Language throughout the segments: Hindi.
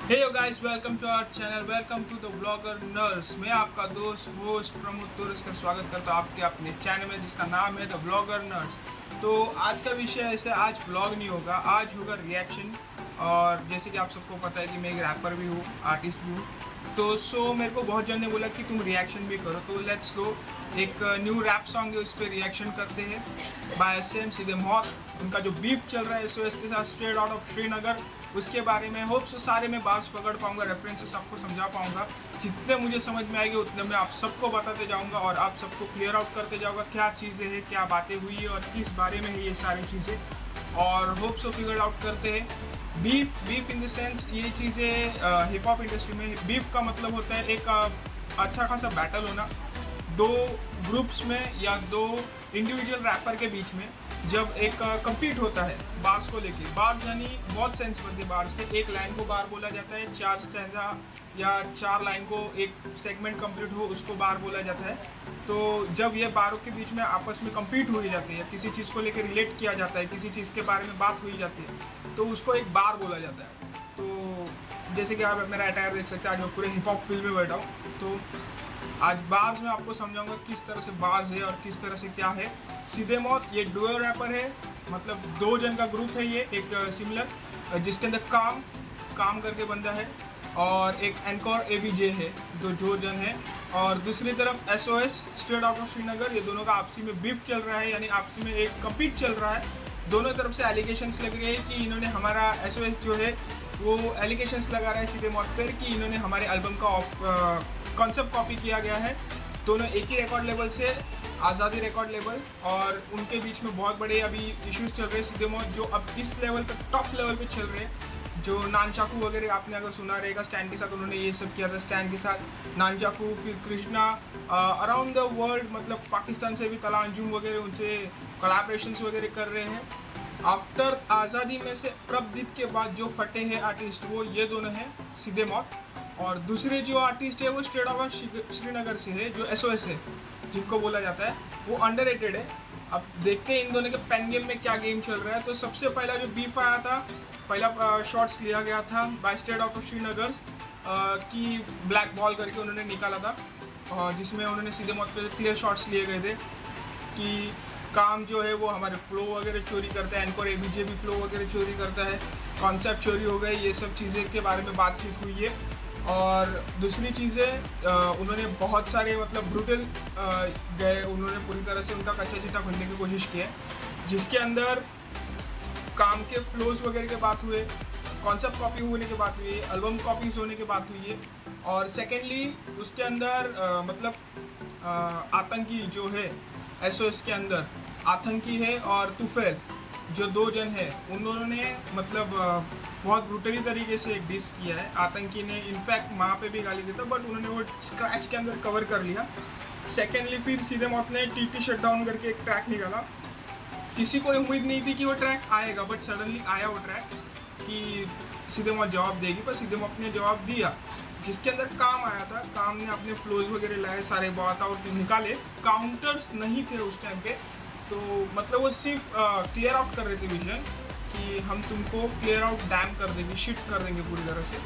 Hey yo guys, welcome to our channel, welcome to the blogger nurse. मैं आपका दोस्त होस्ट प्रमोद तुरस का स्वागत करता हूँ आपके अपने चैनल में जिसका नाम है द ब्लॉगर नर्स। तो आज का विषय ऐसे, आज ब्लॉग नहीं होगा, आज होगा रिएक्शन। और जैसे कि आप सबको पता है कि मैं एक रैपर भी हूँ, आर्टिस्ट भी हूँ। तो मेरे को बहुत जन ने बोला कि तुम रिएक्शन भी करो, तो लेट्स गो। एक न्यू रैप सॉन्ग है, उस पर रिएक्शन करते हैं बाय SM सीधे मौत। उनका जो बीफ चल रहा है SOS के साथ, स्ट्रेट आउट ऑफ श्रीनगर, उसके बारे में होप सो सारे मैं बार्स पकड़ पाऊंगा, रेफरेंसेस आपको समझा पाऊंगा। जितने मुझे समझ में आएंगे उतने मैं आप सबको बताते जाऊंगा और आप सबको क्लियर आउट करते जाऊंगा क्या चीज़ें हैं, क्या बातें हुई है और किस बारे में है ये सारी चीज़ें। और होप सो फिगर आउट करते हैं। बीफ इन द सेंस, ये चीज़ें हिप हॉप इंडस्ट्री में बीफ का मतलब होता है एक अच्छा खासा बैटल होना दो ग्रुप्स में या दो इंडिविजुअल रैपर के बीच में। जब एक कम्पीट होता है बार्स को लेके, बार्स यानी बहुत सेंस बनते हैं बार्स के। एक लाइन को बार बोला जाता है, 4 स्टैंजा या 4 लाइन को एक सेगमेंट कंप्लीट हो उसको बार बोला जाता है। तो जब ये बारों के बीच में आपस में कम्पीट हुई जाती है, किसी चीज़ को लेकर रिलेट किया जाता है, किसी चीज़ के बारे में बात हुई जाती है, तो उसको एक बार बोला जाता है। तो जैसे कि आप मेरा अटायर देख सकते हैं, आज मैं पूरे हिप हॉप फील्ड में बैठा हूँ। तो आज बार्स में आपको समझाऊंगा किस तरह से बार्स है और किस तरह से क्या है। सीधे मौत ये डुओ रैपर है, मतलब 2 जन का ग्रुप है। ये एक सिमिलर जिसके अंदर काम करके बंदा है और एक एनकोर ABJ है, जो जन है। और दूसरी तरफ SOS straight out of Srinagar, ये दोनों का आपसी में बीफ चल रहा है, यानी आपसी में एक कम्पीट चल रहा है। दोनों तरफ से एलिगेशंस लग रहे हैं कि इन्होंने हमारा SOS जो है वो एलिगेशंस लगा रहा है सीधे मौत पर कि इन्होंने हमारे एल्बम का कॉन्सेप्ट कॉपी किया गया है। दोनों एक ही रिकॉर्ड लेवल से, आज़ादी रिकॉर्ड लेवल, और उनके बीच में बहुत बड़े अभी इश्यूज चल रहे हैं सीधे मौत, जो अब इस लेवल पर टॉप लेवल पे चल रहे हैं। जो नानचाकू वगैरह आपने अगर सुना रहेगा, स्टैंड के साथ उन्होंने ये सब किया था, स्टैंड के साथ नानचाकू, फिर कृष्णा, अराउंड द वर्ल्ड, मतलब पाकिस्तान से भी तला अंजुम वगैरह उनसे कोलैबोरेशंस वगैरह कर रहे हैं। आफ्टर आज़ादी में से प्रभदीप के बाद जो फटे हैं आर्टिस्ट वो ये दोनों हैं, सीधे मौत। और दूसरे जो आर्टिस्ट है वो स्ट्रेट आउट श्रीनगर से है, जो SOS है जिनको बोला जाता है, वो अंडररेटेड है। अब देखते हैं इन दोनों के पेन गेम में क्या गेम चल रहा है। तो सबसे पहला जो बीफ आया था, पहला शॉट्स लिया गया था by straight out of Srinagar की ब्लैक बॉल करके उन्होंने निकाला था, और जिसमें उन्होंने सीधे मौत पे क्लियर शॉट्स लिए गए थे कि काम जो है वो हमारे फ्लो वगैरह चोरी करता है, एनकोर ABJ भी फ्लो वगैरह चोरी करता है, कॉन्सेप्ट चोरी हो गए, ये सब चीज़ें के बारे में बातचीत हुई है। और दूसरी चीज़ें उन्होंने बहुत सारे मतलब ब्रूटल गए, उन्होंने पूरी तरह से उनका कच्चा चिट्ठा खुलने की कोशिश की है, जिसके अंदर काम के फ्लोज वगैरह के बात हुए, कॉन्सेप्ट कॉपी होने की बात हुई है, एल्बम कॉपीज होने की बात हुई है। और सेकेंडली उसके अंदर मतलब आतंकी जो है SOS के अंदर आतंकी है और तुफैल, जो 2 जन है, उन दोनों ने मतलब बहुत ब्रूटली तरीके से एक डिस किया है। आतंकी ने इनफैक्ट माँ पे भी गाली देता, बट उन्होंने वो स्क्रैच के अंदर कवर कर लिया। सेकेंडली फिर सीधे मौत ने TT शटडाउन करके एक ट्रैक निकाला। किसी को उम्मीद नहीं थी कि वो ट्रैक आएगा, बट सडनली आया वो ट्रैक कि सीधे मौत जवाब देगी, पर सीधे मौत ने जवाब दिया, जिसके अंदर काम आया था। काम ने अपने फ्लोज वगैरह लाए, सारे बात आउट निकाले, काउंटर्स नहीं थे उस टाइम पे। तो मतलब वो सिर्फ क्लियर आउट कर रहे थे विजन कि हम तुमको क्लियर आउट डैम कर देंगे, शिफ्ट कर देंगे पूरी तरह से।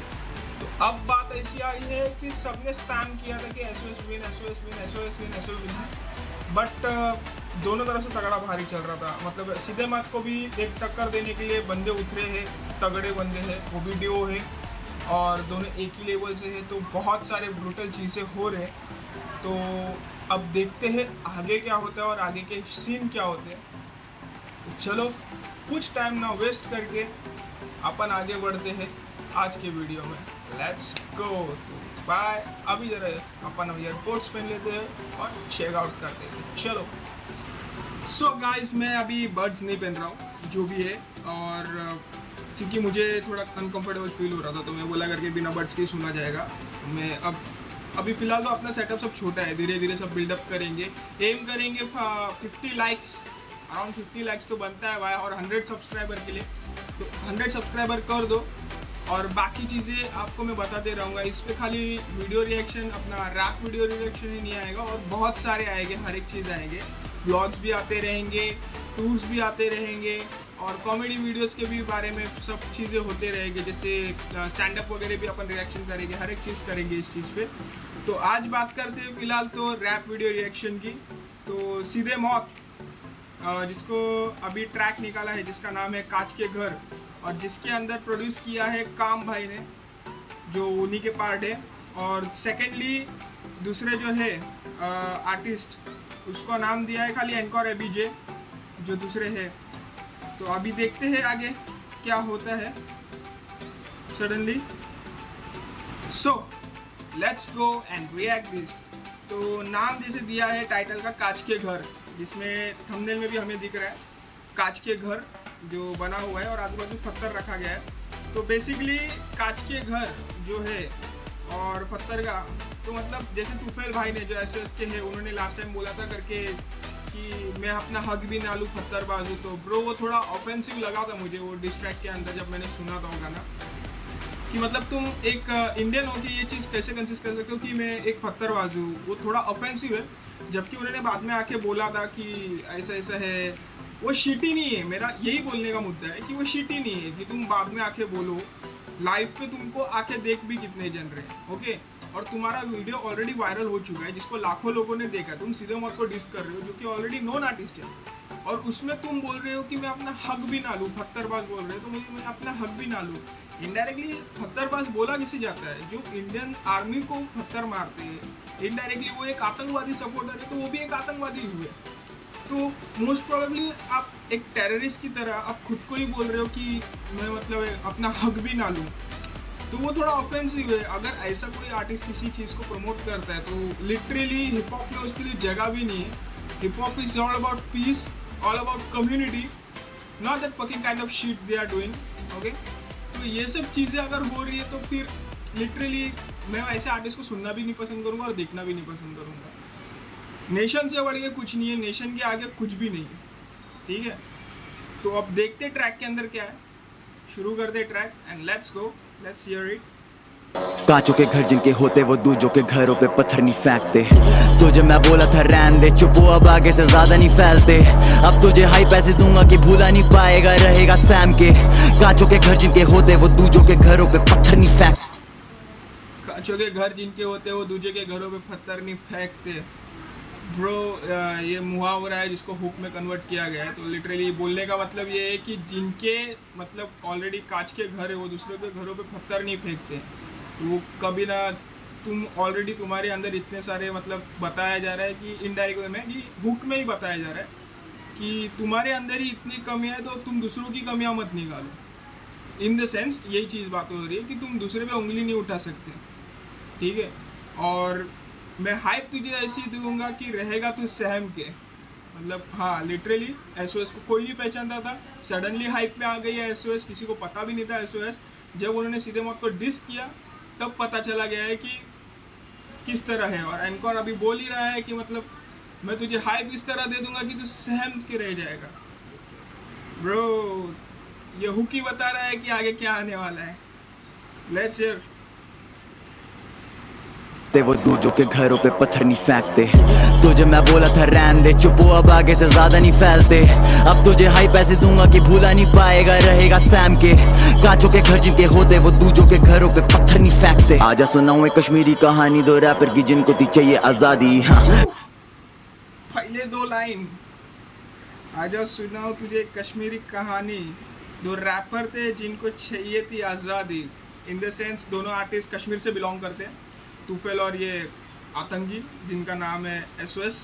तो अब बात ऐसी आई है कि सबने स्पैम किया था कि SOS win, SOS win, SOS win, SOS win, but दोनों तरफ से तगड़ा भारी चल रहा था। मतलब सीधे मत को भी एक टक्कर देने के लिए बंदे उतरे हैं, तगड़े बंदे हैं, वो भी डुओ है और दोनों एक ही लेवल से है। तो बहुत सारे ब्रूटल चीज़ें हो रहे हैं। तो अब देखते हैं आगे क्या होता है और आगे के सीन क्या होते हैं। तो चलो कुछ टाइम ना वेस्ट करके अपन आगे बढ़ते हैं आज के वीडियो में। Let's go. बाय। अभी जरा अपन एयरपोर्ट्स पहन लेते हैं और चेक आउट करते हैं। चलो। सो गाइस, मैं अभी बड्स नहीं पहन रहा हूँ, जो भी है, और क्योंकि मुझे थोड़ा अनकंफर्टेबल फील हो रहा था, तो मैं बोला करके बिना बड्स के सुना जाएगा। मैं अभी फ़िलहाल तो अपना सेटअप सब छोटा है, धीरे धीरे सब बिल्डअप करेंगे, एम करेंगे 50 लाइक्स, अराउंड 50 लाइक्स तो बनता है भाई, और 100 सब्सक्राइबर के लिए। तो 100 सब्सक्राइबर कर दो और बाकी चीज़ें आपको मैं बताते रहूँगा। इस पर खाली वीडियो रिएक्शन, अपना रैप वीडियो रिएक्शन ही नहीं आएगा, और बहुत सारे आएंगे, हर एक चीज़ आएंगे। ब्लॉग्स भी आते रहेंगे, टूर्स भी आते रहेंगे और कॉमेडी वीडियोस के भी बारे में सब चीज़ें होते रहेंगे, जैसे स्टैंड अप वगैरह भी अपन रिएक्शन करेंगे, हर एक चीज़ करेंगे इस चीज़ पे। तो आज बात करते हैं फिलहाल तो रैप वीडियो रिएक्शन की। तो सीधे मौत जिसको अभी ट्रैक निकाला है जिसका नाम है कांच के घर और जिसके अंदर प्रोड्यूस किया है काम भाई ने, जो उन्हीं के पार्ट है। और सेकेंडली दूसरे जो है आर्टिस्ट, उसको नाम दिया है खाली एनकोर एबीजे, जो दूसरे है। तो अभी देखते हैं आगे क्या होता है suddenly. So let's go and react this. तो नाम जैसे दिया है टाइटल का कांच के घर, जिसमें थंबनेल में भी हमें दिख रहा है कांच के घर जो बना हुआ है और आजू बाजू पत्थर रखा गया है। तो बेसिकली कांच के घर जो है और पत्थर का, तो मतलब जैसे तूफैल भाई ने जो एस के है, उन्होंने लास्ट टाइम बोला था करके कि मैं अपना हक भी ना लूँ पत्थर बाजू। तो ब्रो वो थोड़ा ऑफेंसिव लगा था मुझे वो डिस्ट्रैक्ट के अंदर जब मैंने सुना था वो गाना, कि मतलब तुम एक इंडियन हो के ये चीज़ कैसे कंसिस्ट कर सकते हो कि मैं एक पत्थर बाजू, वो थोड़ा ऑफेंसिव है। जबकि उन्होंने बाद में आके बोला था कि ऐसा ऐसा है, वो शिटी नहीं है। मेरा यही बोलने का मुद्दा है कि वो शिटी नहीं है कि तुम बाद में आके बोलो। लाइव पे तुमको आके देख भी कितने जन रहे हैं, ओके, और तुम्हारा वीडियो ऑलरेडी वायरल हो चुका है जिसको लाखों लोगों ने देखा। तुम सीधे मौत को डिस कर रहे हो जो कि ऑलरेडी नोन आर्टिस्ट है, और उसमें तुम बोल रहे हो कि मैं अपना हक भी ना लूँ, पत्थरबाज बोल रहे हो, तो मुझे मैं अपना हक भी ना लूँ। इनडायरेक्टली पत्थरबाज बोला किसे जाता है? जो इंडियन आर्मी को पत्थर मारते हैं, इनडायरेक्टली वो एक आतंकवादी सपोर्टर है, तो वो भी एक आतंकवादी हुए। तो मोस्ट प्रोबेबली आप एक टेररिस्ट की तरह आप खुद को ही बोल रहे हो कि मैं मतलब अपना हक भी ना लूँ, तो वो थोड़ा ऑफेंसिव है। अगर ऐसा कोई आर्टिस्ट किसी चीज़ को प्रमोट करता है तो लिटरली हिप हॉप में उसके लिए जगह भी नहीं है। Hip hop is all about peace, all about community, not that fucking kind of shit they are doing, okay. तो ये सब चीज़ें अगर हो रही है तो फिर लिटरली मैं ऐसे आर्टिस्ट को सुनना भी नहीं पसंद करूँगा और देखना भी नहीं पसंद करूँगा। नेशन से बढ़ के कुछ नहीं है, नेशन के आगे कुछ भी नहीं है, ठीक है। तो अब देखते ट्रैक के अंदर क्या है, शुरू कर दे track and let's go, let's hear it. कांचों के घर जिनके होते वो दूजों के घरों पे पत्थर नहीं फेंकते। तुझे मैं बोला था रहने दे, चुप हो अब आगे से ज्यादा नहीं फैलते। अब तुझे हाई पैसे दूंगा कि भूला नहीं पाएगा, रहेगा सैम के। कांचों के घर जिनके होते वो दूजों के घरों पे पत्थर नहीं फेंकते। कांचों के घर जिनके होते वो दूजे के घरों पे पत्थर नहीं फेंकते। ब्रो ये मुहावरा है जिसको हुक में कन्वर्ट किया गया है। तो लिटरली बोलने का मतलब ये है कि जिनके मतलब ऑलरेडी कांच के घर है वो दूसरों के घरों पे पत्थर नहीं फेंकते। वो कभी ना, तुम ऑलरेडी तुम्हारे अंदर इतने सारे मतलब बताया जा रहा है कि इनडायरेक्ट वे में कि हुक में ही बताया जा रहा है कि तुम्हारे अंदर ही इतनी कमियाँ है तो तुम दूसरों की कमियाँ मत निकालो। इन द सेंस यही चीज़ बात हो रही है कि तुम दूसरे पे उंगली नहीं उठा सकते, ठीक है। और मैं हाइप तुझे ऐसी दूंगा कि रहेगा तू सहम के, मतलब हाँ लिटरली एसओएस को कोई नहीं पहचानता था, सडनली हाइप में आ गई है एसओएस। किसी को पता भी नहीं था एसओएस। जब उन्होंने सीधे मौत को डिस किया तब पता चला गया है कि किस तरह है। और एनकोर अभी बोल ही रहा है कि मतलब मैं तुझे हाइप इस तरह दे दूंगा कि तू सहम के रह जाएगा। ब्रो ये हुक ही बता रहा है कि आगे क्या आने वाला है। Let's hear. वो दूजों के घरों पे पत्थर नहीं फेंकते। तुझे मैं बोला था रहने दे, चुप हो अब आगे से ज्यादा नहीं फैलते। अब तुझे हाई पैसे दूंगा कि भूला नहीं पाएगा, रहेगा सैम के। कांचों के घर जिनके होते वो दूजों के घरों पे पत्थर नहीं फेंकते। आजा सुनाऊं एक कश्मीरी कहानी, दो रैपर की जिनको थी चाहिए आजादी। हाँ। पहले दो लाइन, आजा सुनाओ तुझे कश्मीरी कहानी, दो रैपर थे जिनको चाहिए थी आज़ादी। इन द सेंस दोनों आर्टिस्ट कश्मीर से बिलोंग करते हैं, तूफैल और ये आतंकी जिनका नाम है एसओएस,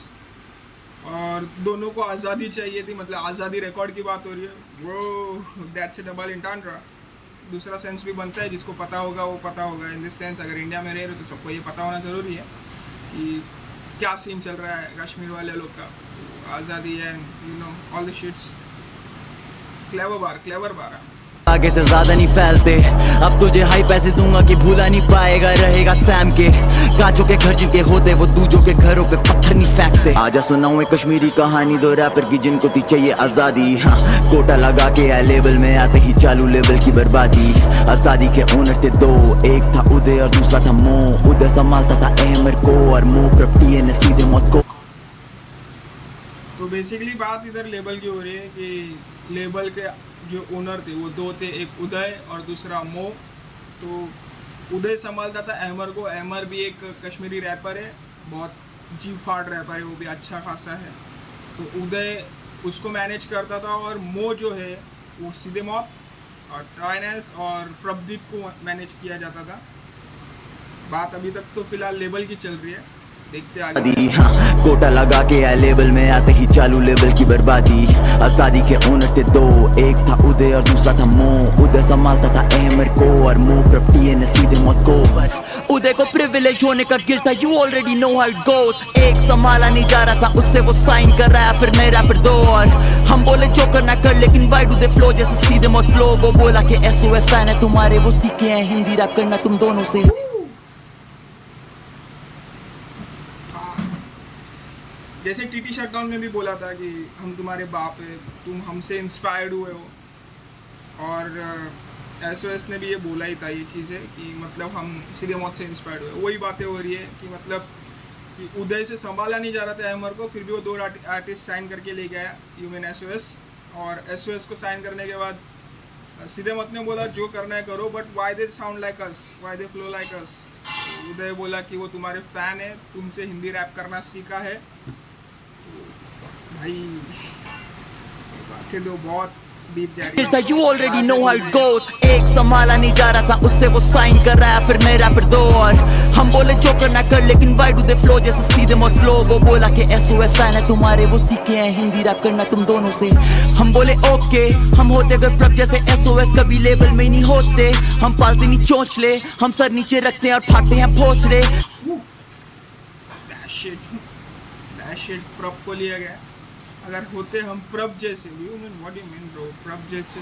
और दोनों को आज़ादी चाहिए थी, मतलब आज़ादी रिकॉर्ड की बात हो रही है। वो दैट्स अ डबल एंटेंड्रा। दूसरा सेंस भी बनता है, जिसको पता होगा वो पता होगा। इन दिस सेंस अगर इंडिया में रह रहे हो तो सबको ये पता होना ज़रूरी है कि क्या सीन चल रहा है कश्मीर वाले लोग का, आज़ादी and you know all the shits. Clever बार आगे से ज्यादा नहीं फैलते। अब तुझे हाई पैसे दूंगा कि भूला नहीं पाएगा, रहेगा सैम के। कांचों के घर जिनके होते वो दूजों के घरों पे पत्थर नहीं फेंकते। आजा सुनाऊं एक कश्मीरी कहानी, दो रैपर की जिनको थी चाहिए आजादी। हाँ, कोटा लगा के आ लेवल में आते ही चालू लेवल की बर्बादी। आजादी के ओनर थे दो, एक था उदय और दूसरा था मो। उदय संभालता था अहमर को और मो प्रपटी ने सीधे मौत को। तो तो बेसिकली बात इधर लेबल की हो रही है कि लेबल के जो ओनर थे वो दो थे, एक उदय और दूसरा मो। तो उदय संभालता था अहमर को। अहमर भी एक कश्मीरी रैपर है, बहुत जी फाड़ रैपर है, वो भी अच्छा खासा है। तो उदय उसको मैनेज करता था और मो जो है वो सीधे मौत और ट्राइनेस और प्रभदीप को मैनेज किया जाता था। बात अभी तक तो फिलहाल लेबल की चल रही है, देखते आगे। हाँ, कोटा लगा के आए लेबल में आते ही चालू लेबल की बर्बादी। आजादी के ओनर थे दो, एक था उदय और दूसरा था मो। उदय संभालता था अहमर को और मो प्रॉपर्टी ने सीधे मौत को। उदय को प्रिविलेज होने का गिल्ट था, you already know how it goes. एक संभाला नहीं जा रहा था, उससे वो साइन कर रहा है, फिर मैं रैपर दो। और हम बोले जो करना कर, लेकिन वाई डू दे फ्लो जैसे सीधे मौत फ्लो। वो बोला कि SOS फैन है तुम्हारे, वो सीखे हैं हिंदी रैप करना तुम दोनों से। जैसे TT शटडाउन में भी बोला था कि हम तुम्हारे बाप है, तुम हमसे इंस्पायर्ड हुए हो। और SOS ने भी ये बोला ही था ये चीज़ें कि मतलब हम सीधे मौत से इंस्पायर्ड हुए। वही बातें हो रही है कि मतलब कि उदय से संभाला नहीं जा रहा था अहमर को, फिर भी वो दो आर्टिस्ट साइन करके ले गया, यू मीन SOS। और SOS को साइन करने के बाद सीधे मौत ने बोला जो करना है करो, but why they sound like us, why they flow like us. Uday बोला कि वो तुम्हारे फैन है, तुमसे हिंदी रैप करना सीखा है। भाई बातें तो बहुत डीप जा रही है। You already know how it goes। एक संभाला नहीं जा रहा था, उससे वो साइन कर रहा है, फिर मैं रैपर दो। और हम बोले जो करना कर, लेकिन वाई डू दे फ्लो जैसे सीधे मौत फ्लो। वो बोला कि SOS फैन है तुम्हारे, वो सीखे हैं हिंदी रैप करना तुम दोनों से। हम बोले ओके, हम होते अगर प्रभ जैसे SOS कभी लेबल में नहीं होते। हम पालते नहीं चोंचले, हम सर नीचे रखते हैं और फाड़ते हैं भोसले। शिट प्रभ को लिया गया। अगर होते हम प्रभ जैसे, you mean what you mean bro, प्रभ जैसे।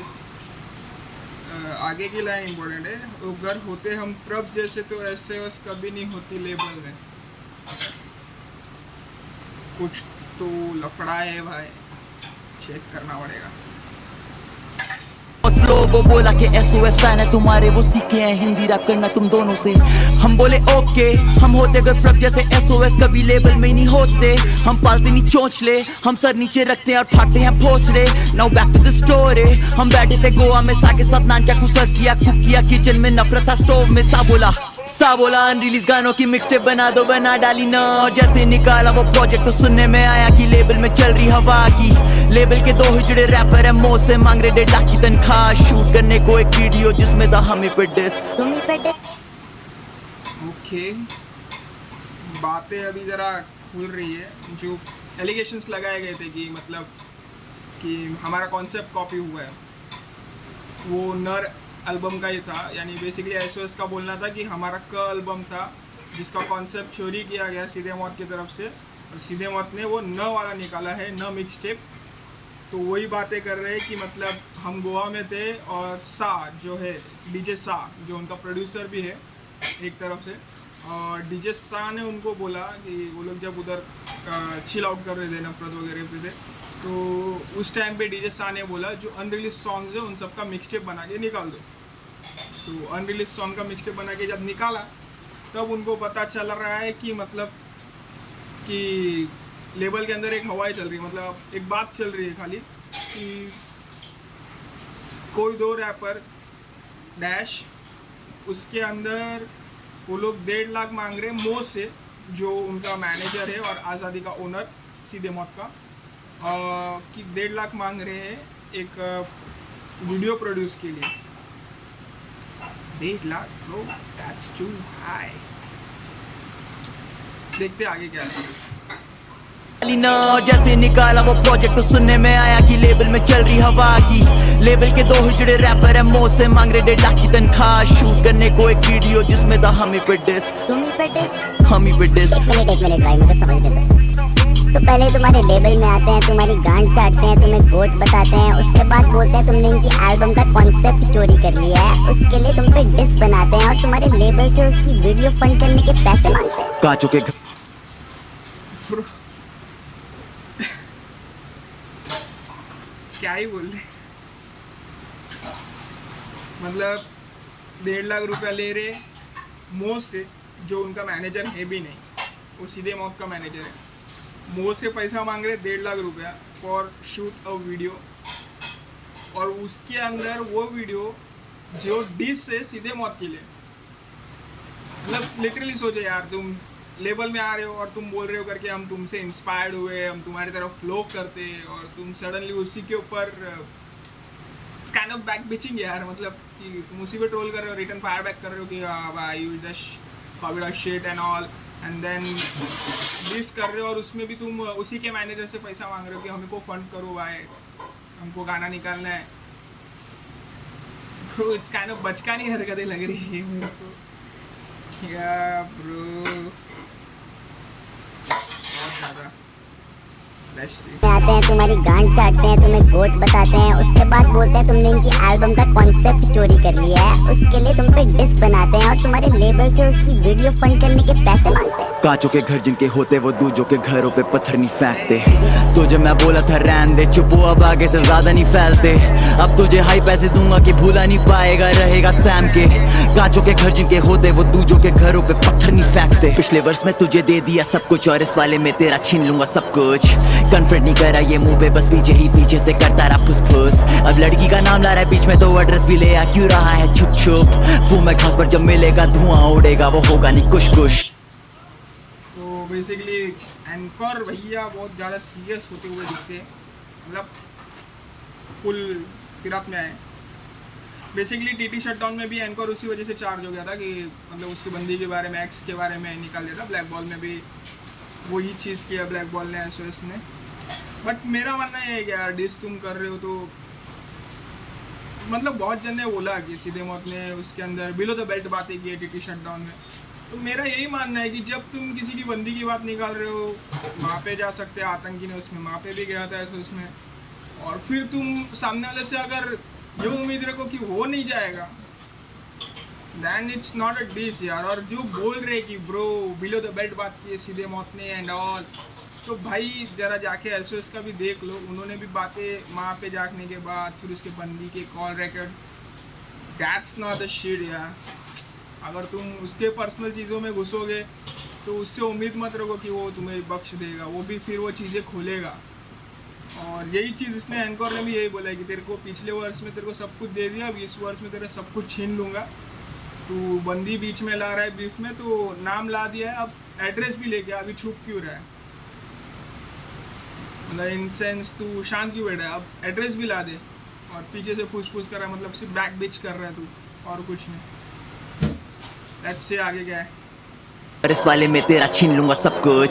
आगे की लाइन इंपॉर्टेंट है। अगर होते हम प्रभ जैसे तो SOS कभी नहीं होती लेबल में। कुछ तो लफड़ा है भाई, चेक करना पड़ेगा। वो बोला कि SOS फैन है तुम्हारे, वो सीखे हैं हिंदी रैप करना तुम दोनों से। हम बोले ओके, हम होते अगर प्रभ जैसे SOS कभी लेबल में नहीं होते। हम पालते नहीं चोंचले, हम सर नीचे रखते हैं और फाड़ते हैं Bhosle. Now back to the story. हम बैठे थे गोवा में, सा के साथ नान चाकू सर्च किया, कुक किया किचन में, नफरत था स्टोव में। सा बोला अनरिलीज गानों की मिक्सटेप बना दो, बना डाली ना। और जैसे निकाला वो प्रोजेक्ट तो सुनने में आया कि लेबल में चल रही हवा की। लेबल के दो हिजड़े रैपर है, मो से मांग रहे 1.5 लाख की तनख्वाह। शूट करने को एक वीडियो जिसमें था हमें पे डिस। ओके, बातें अभी ज़रा खुल रही है। जो एलिगेशंस लगाए गए थे कि मतलब कि हमारा कॉन्सेप्ट कॉपी हुआ है, वो नर एल्बम का ही था। यानी बेसिकली SOS का बोलना था कि हमारा एल्बम था जिसका कॉन्सेप्ट चोरी किया गया सीधे मौत की तरफ से, और सीधे मौत ने वो न वाला निकाला है, न मिक्स टेप। तो वही बातें कर रहे हैं कि मतलब हम गोवा में थे और सा जो है DJ सा, जो उनका प्रोड्यूसर भी है एक तरफ से, और DJ सा ने उनको बोला कि वो लोग जब उधर चिल आउट कर रहे थे नफरत वगैरह पे थे, तो उस टाइम पे DJ सा ने बोला जो अनरिलीज सॉन्ग्स है उन सबका मिक्स टेप बना के निकाल दो। तो अनरिलीज सॉन्ग का मिक्स टेप बना के जब निकाला, तब उनको पता चल रहा है कि मतलब कि लेबल के अंदर एक हवाई चल रही है। मतलब एक बात चल रही है खाली कि कोई दो रैपर डैश, उसके अंदर वो लोग 1.5 लाख मांग रहे हैं मो से, जो उनका मैनेजर है और आज़ादी का ओनर सीधे मौत का, कि 1.5 लाख मांग रहे हैं एक वीडियो प्रोड्यूस के लिए। 1.5 lakh bro, that's too high. देखते आगे क्या है। जैसे निकाला वो प्रोजेक्ट तो सुनने में आया कि लेबल में चल रही हवा की। लेबल के दो हिजड़े रैपर है, मो से मांग रहे 1.5 लाख की तनख्वाह। शूट करने को एक वीडियो जिसमें था हमी पे डिस। हमी पे डिस। एक मिनट भाई, मुझे समझने दो। तो पहले तुम्हारे लेबल में आते हैं, तुम्हारी गांड काटते हैं, तुम्हें गोट बताते हैं, उसके बाद बोलते हैं तुमने इनकी एल्बम का कॉन्सेप्ट चोरी कर लिया है, उसके लिए तुम पे डिस बनाते हैं और तुम्हारे लेबल से उसकी वीडियो फंड करने के पैसे मांगते हैं। कांचों के क्या ही बोल रहे, मतलब 1.5 लाख रुपया ले रहे मो से, जो उनका मैनेजर है भी नहीं, वो सीधे मौत का मैनेजर है। मुझ से पैसा मांग रहे 1.5 लाख रुपया फॉर शूट अ वीडियो, और उसके अंदर वो वीडियो जो डिश से सीधे मौत के लिए। मतलब लिटरली सोचो यार, तुम लेवल में आ रहे हो और तुम बोल रहे हो करके हम तुमसे इंस्पायर्ड हुए, हम तुम्हारी तरफ फ्लो करते, और तुम सडनली उसी के ऊपर काइंड ऑफ बैक बिचिंग यार, मतलब कि तुम उसी पे ट्रोल कर रहे हो, रिटर्न फायर बैक कर रहे हो कि भाई you just copied a shit and all, and then this कर रहे हो, और उसमें भी तुम उसी के मैनेजर से पैसा मांग रहे हो कि हमको फंड करो भाई, हमको गाना निकालना है। ब्रो इट्स काइंड ऑफ बचकानी हरकतें लग रही है मेरे को क्या ब्रो, बहुत ज़्यादा। आते हैं तुम्हारी गांड काटते हैं, तुम्हें गोट बताते हैं, उसके बाद बोलते हैं तुमने इनकी एल्बम का कॉन्सेप्ट चोरी कर लिया है, उसके लिए तुम पे डिस बनाते हैं और तुम्हारे लेबल से उसकी वीडियो फंड करने के पैसे मांगते हैं। कांचों के घर जिनके होते वो दूजों के घरों पे पत्थर नहीं फेंकते। तुझे मैं बोला था रहने दे, चुप हो अब आगे से ज्यादा नहीं फैलते। अब तुझे हाई पैसे दूंगा कि भूला नहीं पाएगा, रहेगा सैम के। कांचों के घर जिनके होते वो दूजों के घरों पे पत्थर नहीं फेंकते। पिछले वर्ष में तुझे दे दिया सब कुछ और इस वाले में तेरा छीन लूंगा सब कुछ। कन्फ्रेंट नहीं करा ये मुंह पे, बस पीछे ही पीछे से करता रहा फुस फुस। अब लड़की का नाम ला रहा है बीच में तो एड्रेस भी ले आ क्यों रहा है छुप छुप। वो मैं खास पर जब मिलेगा धुआं उड़ेगा, वो होगा नहीं कुछ कुछ। तो बेसिकली एंकर भैया बहुत ज़्यादा सीरियस होते हुए दिखते हैं, मतलब फुल फिराक में आए। बेसिकली टीटी शटडाउन में भी एंकर उसी वजह से चार्ज हो गया था कि मतलब उसकी बंदी के बारे में, एक्स के बारे में निकाल दिया था। ब्लैक बॉल में भी वही चीज़ किया ब्लैक बॉल ने, एसओएस ने। बट मेरा मानना ये है कि यार डिस तुम कर रहे हो तो मतलब बहुत जन ने बोला कि सीधे मौत ने उसके अंदर बिलो द बेल्ट बातें की है टीटी शटडाउन में। तो मेरा यही मानना है कि जब तुम किसी की बंदी की बात निकाल रहे हो, वहाँ पे जा सकते हैं, आतंकी ने उसमें वहाँ पे भी गया था ऐसे उसमें, और फिर तुम सामने वाले से अगर ये उम्मीद रखो कि वो नहीं जाएगा, then it's not a diss यार। और जो बोल रहे कि ब्रो बिलो द बेल्ट बात की है सीधे मौत ने एंड ऑल, तो भाई ज़रा जाके एसओएस का भी देख लो, उन्होंने भी बातें वहाँ पे जाने के बाद फिर उसके बंदी के call record, that's not a shit यार। अगर तुम उसके पर्सनल चीज़ों में घुसोगे तो उससे उम्मीद मत रखो कि वो तुम्हें बख्श देगा, वो भी फिर वो चीज़ें खोलेगा। और यही चीज़ इसने एंकर ने भी यही बोला है कि तेरे को पिछले वर्ष में तेरे को सब कुछ दे दिया, अब इस वर्ष में तेरा सब कुछ छीन लूँगा। तू बंदी बीच में ला रहा है बीफ में, तो नाम ला दिया है, अब एड्रेस भी ले गया, अभी छुप क्यों रहा है, मतलब इन सेंस तू शांत क्यों बैठा है, अब एड्रेस भी ला दे। और पीछे से पूछ कर रहा है, मतलब सिर्फ बैक बिच कर रहा है तू, और कुछ नहीं। लेट्स से आगे क्या है। और इस वाले में तेरा छीन लूंगा सब कुछ।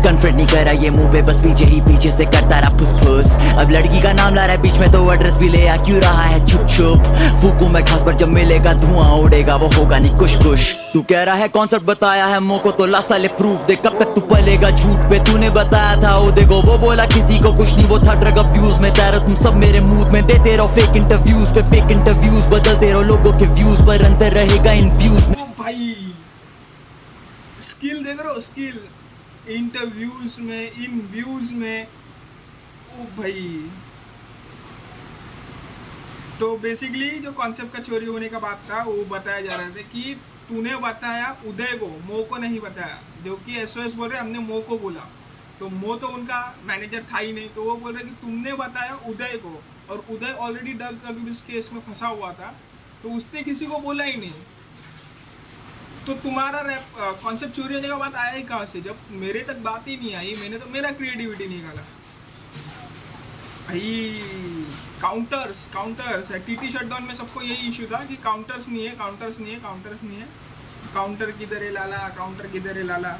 कन्फ्रेंट नहीं करा ये मुंह पे, बस पीछे ही पीछे से करता रहा फुस फुस। अब लड़की का नाम ला रहा है बीच में तो एड्रेस भी ले आ क्यों रहा है छुप छुप। फूकू मैं खास पर जब मिलेगा धुआं उड़ेगा, वो होगा नहीं कुछ कुछ। तू कह रहा है कॉन्सेप्ट बताया है मोको, तो ला साले प्रूफ दे, कब तक तू पलेगा झूठ पे। तूने बताया था ओ देखो, वो बोला किसी को कुछ नहीं, वो था ड्रग अब्यूज में। तेरा तुम सब मेरे मूड में देते रहो फेक इंटरव्यूज पे फेक इंटरव्यूज, बदलते रहो लोगों के व्यूज पर, अंतर रहेगा इन व्यूज में। भाई स्किल देख रहे हो, स्किल इंटरव्यूज में, इन व्यूज में, ओ भाई। तो बेसिकली जो कॉन्सेप्ट का चोरी होने का बात था वो बताया जा रहा था कि तूने बताया उदय को, मो को नहीं बताया, जो कि एसओएस बोल रहे हमने मो को बोला, तो मो तो उनका मैनेजर था ही नहीं, तो वो बोल रहे कि तुमने बताया उदय को, और उदय ऑलरेडी ड्रग अब्यूज केस में फंसा हुआ था, तो उसने किसी को बोला ही नहीं। तो तुम्हारा कॉन्सेप्ट चोरी होने का बात आया ही कहाँ से, जब मेरे तक बात ही नहीं आई, मैंने तो मेरा क्रिएटिविटी निकाला भाई। काउंटर्स टीटी शटडाउन में सबको यही इशू था कि काउंटर्स नहीं है, काउंटर किधर है लाला, काउंटर किधर है लाला।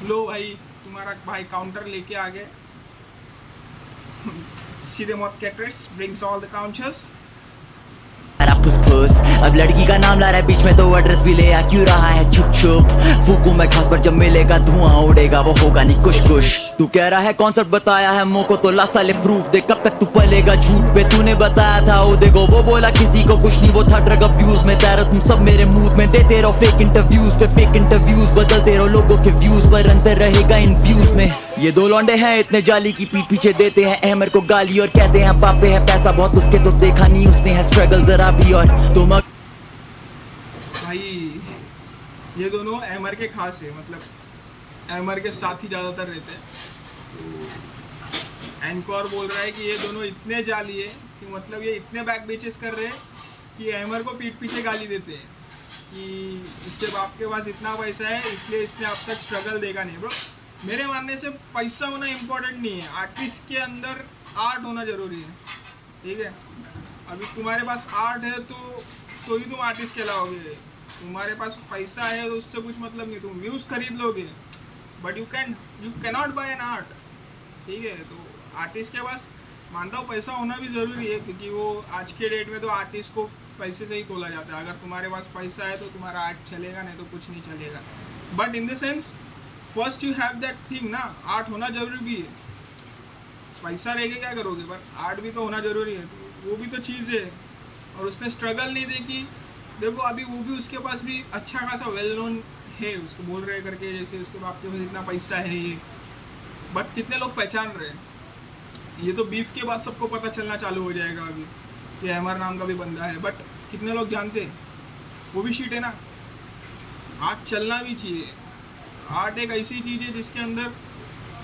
लो भाई तुम्हारा भाई काउंटर लेके आ गए। सीधे मौत के address brings all the counters. अब लड़की का नाम ला रहा है बीच में तो एड्रेस भी ले आ क्यों रहा है छुप छुप। फूकू मैं खास पर जब मिलेगा धुआं उड़ेगा, वो होगा नहीं कुछ कुछ। तू कह रहा है कॉन्सेप्ट बताया है मोको, तो ला साले प्रूफ दे, कब तक तू पलेगा झूठ पे। तूने बताया था ओ देखो, वो बोला किसी को कुछ नहीं, वो था ड्रग अब्यूज में। तेरा तुम सब मेरे मूड में देते रहो फेक इंटरव्यूज पे फेक इंटरव्यूज, बदलते रहो लोगों के व्यूज पर, अंतर रहेगा इन व्यूज में। ये दो लौंडे हैं इतने जाली की पीठ पीछे देते हैं अहमर को गाली, और कहते हैं बाप पे है पैसा बहुत उसके, तो देखा नहीं उसने है स्ट्रगल जरा भी। और तुम भाई ये दोनों अहमर के खास है, मतलब अहमर के साथ ही ज़्यादातर रहते हैं। तो एंकर बोल रहा है कि ये दोनों इतने जाली है कि मतलब ये इतने बैक बेचेस कर रहे हैं कि हैमर को पीठ पीछे गाली देते हैं कि इसके बाप के पास इतना पैसा है इसलिए इसने अब तक स्ट्रगल देखा नहीं। ब्रो मेरे मानने से पैसा होना इम्पोर्टेंट नहीं है, आर्टिस्ट के अंदर आर्ट होना ज़रूरी है, ठीक है। अभी तुम्हारे पास आर्ट है तो ही तुम आर्टिस्ट कहलाओगे। तुम्हारे पास पैसा है तो उससे कुछ मतलब नहीं, तुम व्यूज़ खरीद लोगे but you can not buy an art, ठीक है। तो आर्टिस्ट के पास मानता हूँ पैसा होना भी ज़रूरी है क्योंकि वो आज के डेट में तो आर्टिस्ट को पैसे से ही तोला जाता है। अगर तुम्हारे पास पैसा है तो तुम्हारा आर्ट चलेगा, नहीं तो कुछ नहीं चलेगा। But in the sense first you have that thing ना, आर्ट होना ज़रूरी भी है। पैसा रहेगा क्या करोगे, पर आर्ट भी तो होना ज़रूरी है, वो भी तो चीज़ है। और उसने स्ट्रगल नहीं देखी, देखो अभी वो भी उसके पास भी अच्छा खासा वेल नोन है, उसको बोल रहे करके जैसे उसके बाप के पास इतना पैसा है ये, बट कितने लोग पहचान रहे हैं। ये तो बीफ के बाद सबको पता चलना चालू हो जाएगा अभी कि हैमर नाम का भी बंदा है, बट कितने लोग जानते हैं, वो भी शीट है ना। आर्ट चलना भी चाहिए। आर्ट एक ऐसी चीज़ है जिसके अंदर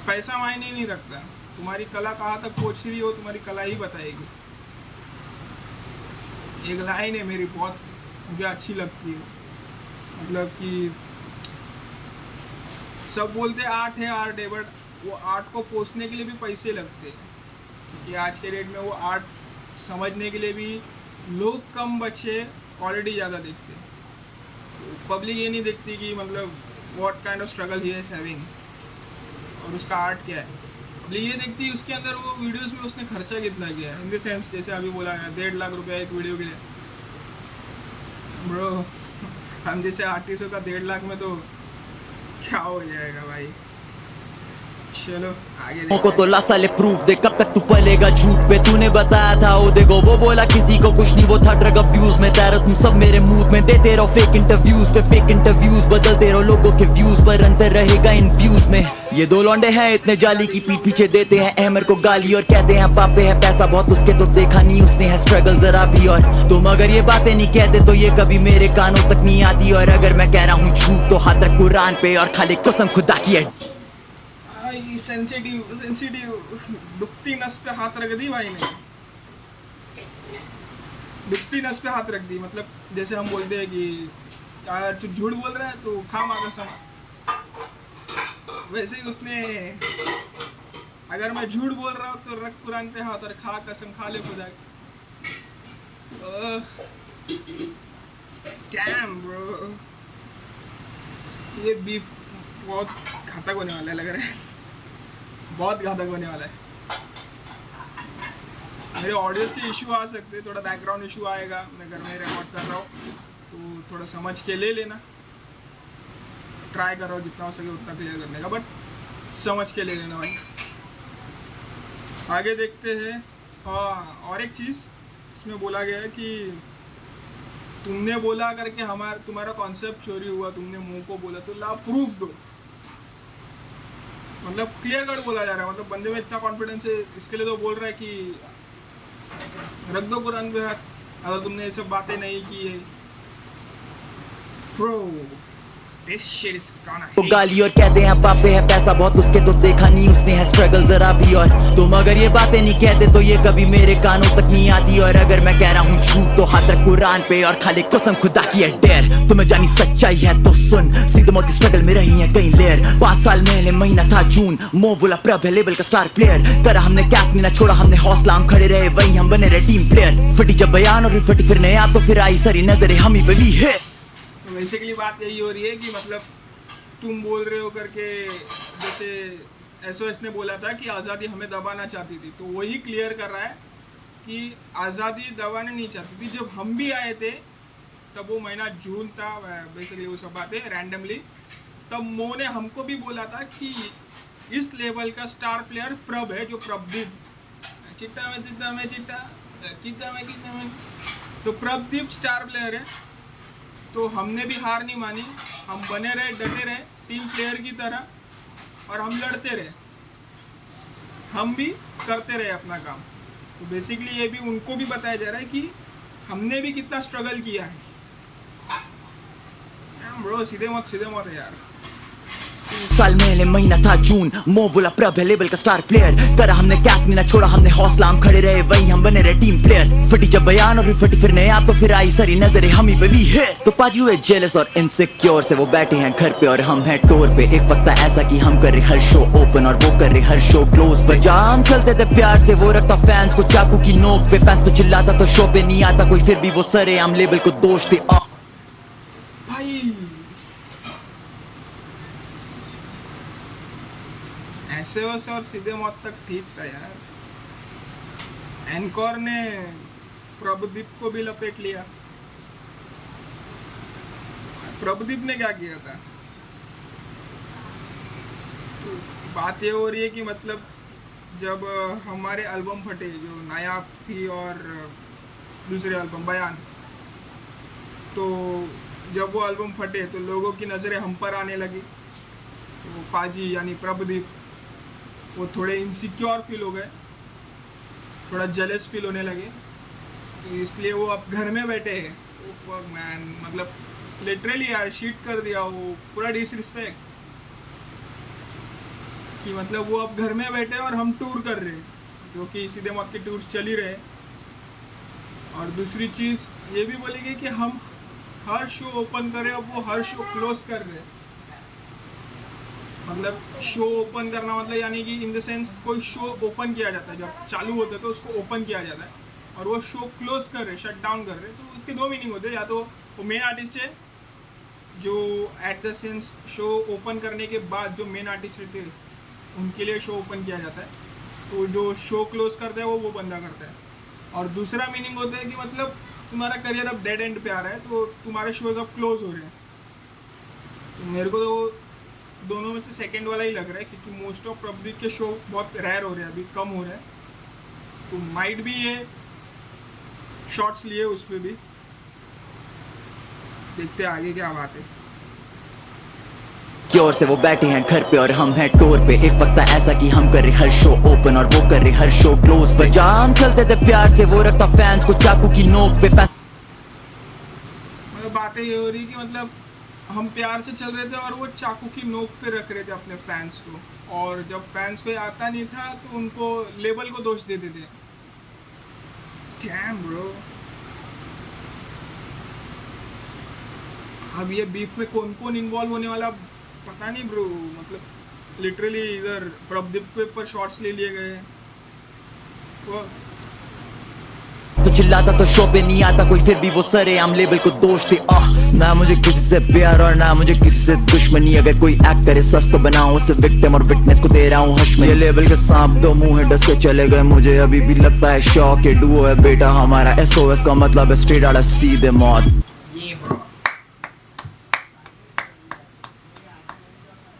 पैसा मायने नहीं रखता, तुम्हारी कला कहाँ तक पहुँच रही हो तुम्हारी कला ही बताएगी। एक लाइन है मेरी बहुत मुझे अच्छी लगती है, मतलब कि सब बोलते आर्ट है बट वो आर्ट को पोसने के लिए भी पैसे लगते हैं क्योंकि आज के डेट में वो आर्ट समझने के लिए भी लोग कम बच्चे क्वालिटी ज़्यादा देखते हैं। तो पब्लिक ये नहीं देखती कि मतलब what kind of struggle he is having और उसका आर्ट क्या है। पब्लिक ये देखती है उसके अंदर वो वीडियोस में उसने खर्चा कितना किया है। इन द सेंस जैसे अभी बोला गया 1.5 लाख रुपया एक वीडियो के लिए। ब्रो हम जैसे आर्टिस्टों का 1.5 लाख में तो क्या हो जाएगा भाई। चलो आगे को तो ला साले प्रूफ दे, कब तक तू पलेगा झूठ पे। तूने बताया था ओ देखो, वो बोला किसी को कुछ नहीं, वो था ड्रग अब्यूज में। तेरा तुम सब मेरे मूड में देते रहो फेक इंटरव्यूज पे फेक इंटरव्यूज, बदलते रहो लोगों के व्यूज पर अंतर रहेगा इन व्यूज में। ये दो लौंडे हैं इतने जाली की पीठ पीछे देते हैं हैमर को गाली और कहते हैं पापे है पैसा बहुत उसके, तो देखा नहीं उसने है स्ट्रगल जरा भी। और तुम अगर ये बातें नहीं कहते तो ये कभी मेरे कानों तक नहीं आती। और अगर मैं कह रहा हूँ झूठ तो हाथ रख कुरान पे और खाली कसम खुदा की है। सेंसिटिव दुखती नस पे हाथ रख दी भाई ने, दुखती नस पे हाथ रख दी। मतलब जैसे हम बोलते हैं कि यार तू झूठ बोल रहा है तो खा माँ कसम, वैसे ही उसने अगर मैं झूठ बोल रहा हूँ तो रख कुरान पे हाथ और खा कसम, खा ले खुदा। डैम ब्रो, ये बीफ बहुत घातक होने वाला है, लग रहा है बहुत घातक होने वाला है। मेरे ऑडियोज के इशू आ सकते हैं, थोड़ा बैकग्राउंड इशू आएगा, मैं घर में रिकॉर्ड कर रहा हूँ तो थोड़ा समझ के ले लेना। ट्राई कर रहा हूँ जितना हो सके उतना क्लियर करने का, बट समझ के ले लेना भाई। आगे देखते हैं। हाँ और एक चीज़ इसमें बोला गया है कि तुमने बोला करके तुम्हारा कॉन्सेप्ट चोरी हुआ, तुमने मुंह को बोला तो ला प्रूफ दो। मतलब क्लियर कट बोला जा रहा है, मतलब बंदे में इतना कॉन्फिडेंस है, इसके लिए तो बोल रहा है कि रख दो कुरान पे हाथ अगर तुमने ये सब बातें नहीं की है। Bro this shit is gonna वो गाली और कहते हैं पापे है पैसा बहुत उसके, तो देखा नहीं उसने है स्ट्रगल जरा भी। और तुम अगर ये बातें नहीं कहते तो ये कभी मेरे कानों तक नहीं आती। और अगर मैं कह रहा हूँ झूठ तो हाथ रख कुरान पे और खाली कसम खुदा की है डेर। तुम्हें जानी सच्चाई है तो सुन, सीधे मोदी स्ट्रगल में रही है कई लेयर। 5 साल पहले महीना था जून, मो बोला प्रभ है लेवल का स्टार प्लेयर। करा हमने कैप नहीं ना छोड़ा हमने हौसला, हम खड़े रहे वही हम बने रहे टीम प्लेयर। फटी जब बयान और फटी फिर नया तो फिर आई सारी नजरें हम ही पे भी है। बेसिकली बात यही हो रही है कि मतलब तुम बोल रहे हो करके, जैसे SOS ने बोला था कि आज़ादी हमें दबाना चाहती थी, तो वही क्लियर कर रहा है कि आज़ादी दबाना नहीं चाहती थी। जब हम भी आए थे तब वो महीना जून था, बेसिकली वो सब बातें रैंडमली, तब मो ने हमको भी बोला था कि इस लेवल का स्टार प्लेयर प्रभ है, जो प्रभदीप चिट्टा में चिट्टा में चिट्टा चिट्टा में चिट्टा में, तो प्रभदीप स्टार प्लेयर है। तो हमने भी हार नहीं मानी, हम बने रहे, डटे रहे टीम प्लेयर की तरह और हम लड़ते रहे, हम भी करते रहे अपना काम। तो बेसिकली ये भी उनको भी बताया जा रहा है कि हमने भी कितना स्ट्रगल किया है। ब्रो सीधे मत है यार, साल पहले महीना था जून, मो बोला प्रभ है लेवल का स्टार प्लेयर, करा हमने कैप ना छोड़ा हमने हौसला, हम खड़े रहे वही हम बने रहे टीम प्लेयर। फटी जब बयान और फिर फटी फिर नया तो फिर आई सारी नजरें हम ही बली है। तो पाजी हुए जेलस और इनसिक्योर से वो बैठे हैं घर पे और हम हैं टूर पे। एक वक्त था ऐसा कि हम कर रहे हर शो ओपन और वो कर रहे हर शो क्लोज पे। जहाँ हम चलते थे प्यार से वो रखता फैंस को चाकू की नोक पे, फैंस पे चिल्लाता तो शो पे नहीं आता कोई, फिर भी वो सरे हम लेवल को दोष थे। भाई ऐसे वैसे और सीधे मौत तक ठीक था यार। एंकर ने प्रभुदीप को भी लपेट लिया। प्रभुदीप ने क्या किया था? तो बात ये हो रही है कि मतलब जब हमारे एल्बम फटे, जो नायाब थी और दूसरे एल्बम बयान, तो जब वो एल्बम फटे तो लोगों की नज़रें हम पर आने लगी। तो पाजी यानी प्रभुदीप वो थोड़े इनसिक्योर फील हो गए, थोड़ा जेलस फील होने लगे, तो इसलिए वो अब घर में बैठे हैं। ओ मैन, मतलब लिटरली यार शीट कर दिया वो, पूरा डिसरिस्पेक्ट कि मतलब वो अब घर में बैठे और हम टूर कर रहे हैं, जो कि सीधे मौत के टूर्स चल ही रहे। और दूसरी चीज़ ये भी बोलेंगे कि हम हर शो ओपन करें, अब वो हर शो क्लोज कर रहे हैं। मतलब शो ओपन करना मतलब यानी कि इन द सेंस कोई शो ओपन किया जाता है, जब चालू होता है तो उसको ओपन किया जाता है, और वो शो क्लोज कर रहे, शट डाउन कर रहे। तो उसके दो मीनिंग होते हैं, या तो वो मेन आर्टिस्ट है जो at the sense show open करने के बाद जो मेन आर्टिस्ट रहते हैं उनके लिए शो ओपन किया जाता है, तो जो शो क्लोज करता है वो बंदा करता है। और दूसरा मीनिंग होता है कि मतलब तुम्हारा करियर अब डेड एंड पे आ रहा है, तो तुम्हारे शोज अब क्लोज हो रहे हैं। तो मेरे को तो दोनों में से सेकंड वाला ही लग रहा है, क्योंकि मोस्ट ऑफ पब्लिक के शो बहुत रेयर हो रहे हैं, अभी कम हो रहे हैं। तो माइट भी ये शॉट्स लिए उस पर भी, देखते हैं आगे क्या बात है। की ओर से वो बैठे हैं घर पे और हम हैं टूर पे। एक वक्त था ऐसा कि हम कर रहे हर शो ओपन और वो कर रहे हर शो क्लोज पे। जहाँ हम चलते थे प्यार से वो रखता फैंस को चाकू की नोक पे। मतलब बातें ये हो रही कि मतलब हम प्यार से चल रहे थे और वो चाकू की नोक पे रख रहे थे अपने फैंस को, और जब फैंस को आता नहीं था तो उनको लेबल को दोष देते थे। डैम ब्रो, अब ये बीफ में कौन कौन इन्वॉल्व होने वाला पता नहीं ब्रो। मतलब लिटरली इधर प्रभदीप के ऊपर शॉट्स ले लिए गए। तो चिल्लाता तो शो पे नहीं आता कोई, फिर भी वो सरे हम लेवल को दोष थे। ना मुझे किसी से प्यार और ना मुझे किसी से दुश्मनी, अगर कोई एक्ट करे सच तो बनाऊं उसे विक्टिम और विटनेस को दे रहा हूँ हश में। ये लेवल के सांप दो मुंह है डस के चले गए, मुझे अभी भी लगता है शौक के डुओ है बेटा हमारा। SOS का मतलब है स्ट्रेट आउट सीधे मौत। ये bro,